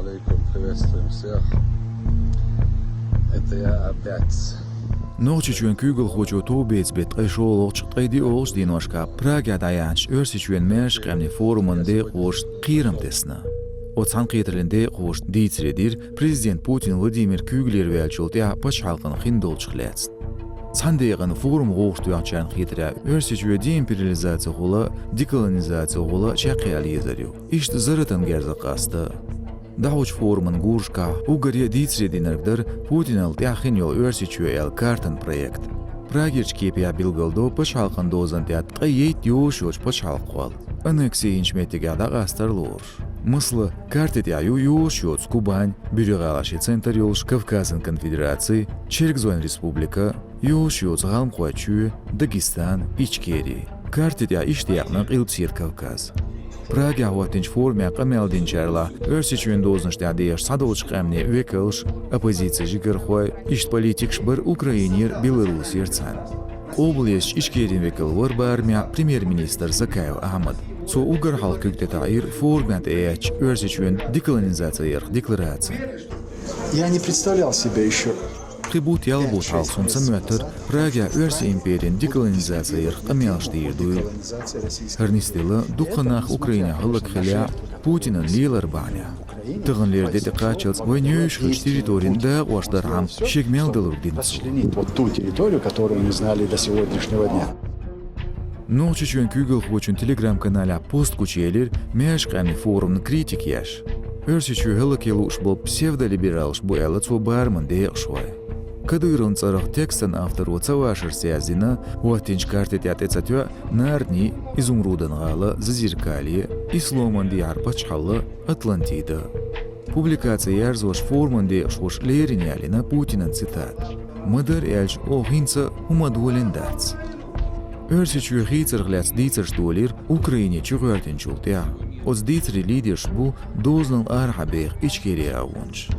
алейкум, приветствуем всех. Это я опять. Норчичuen kügel hojo tobets bet qisholoch qaydi ols dinoshka Praga dayanch örsичuen mesh qamni forumande qosh qiram desna. Otsan qitrlinde qosh ditsredir Prezident Putin Vladimir Kügler velchultya pachhalqan khindolchqlets. Sandegan forum qoştuyan qitra örsичue deimperializatsiya qola dekolonizatsiya qola chaqiyalizariyo. İşte zaratan gerzaqasta. Dauch forman gurshka Ugarya ditsredinargdar Putinal tyaxin yol örsичue kartan projekt. Pragirch kepya bilgaldo pachhalqan dozantiat qayet yosh pachalqwal. Aneksiya inchmetigada qastarlor. Мыслы карtet яю yosh Кубань, Бюрюгалаши центр yolш Кавказын конфедерации, Черкзон республика, yosh Галмқуачу, Дагестан, Ичкерия. Карtet я иштияқнақ илпсир Кавказ. Praga hotinch formia qameldincherla örsичuen dozanshta deysh sadolchqamni vekelsh оппозиция jigerxoy ish politiksh bir Ukrainer Belarusyer tsan. Облеsh Ичкерин vekel var barmia премьер-министр Закаев Ахмад. So Ugar halkükte tair formant each örsичuen dekolonizatsiya декларация. Я не представлял себе еще. Tribut yalbot halksun samötür Praga örsi imperien dekolonizatsiya qamelshtir duyul. Hernistila duqanaq Ukraina halk khilya Putinin lilar banya. Тыгынлерде текачылс войнёйшхыч территориинда уашдархам шегмелдылур динцу. Вот ту территорию, которую мы знали до сегодняшнего дня. Норчичuen kügel hochun telegram-каналя пост кучелер мешками форумны критик яш. Örsiçu hılık yılıш bol psevdoliberalш bu elatso barman deyxşvay. Kadırın tsarıq tekstin avtor otsavaşır siyazina uatinç kartet yatetsatyo narni izumrudan gala zazirkaliye isloman diyar paçhallı Atlantida. Publikatsiya yarzoş forman deyxşvoş lerin yalina Putinin citat. Mıdır elç o hinsa umadvolendats. Örsiçu hitsarglats ditsarş dolir Ukrayni çuğartin çultya. Oz ditsri liderş bu doznal arhabeyx içkeriya avunç.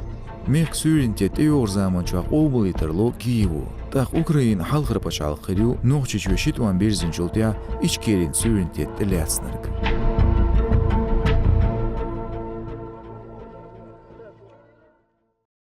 Meh suverenitet eyor zamançaq obliterlo Kiyevu. Taq Ukrayin halqır paçalıq qiriu noqçiçu şitvan berzin çultya içkerin suverenitet letsnırg.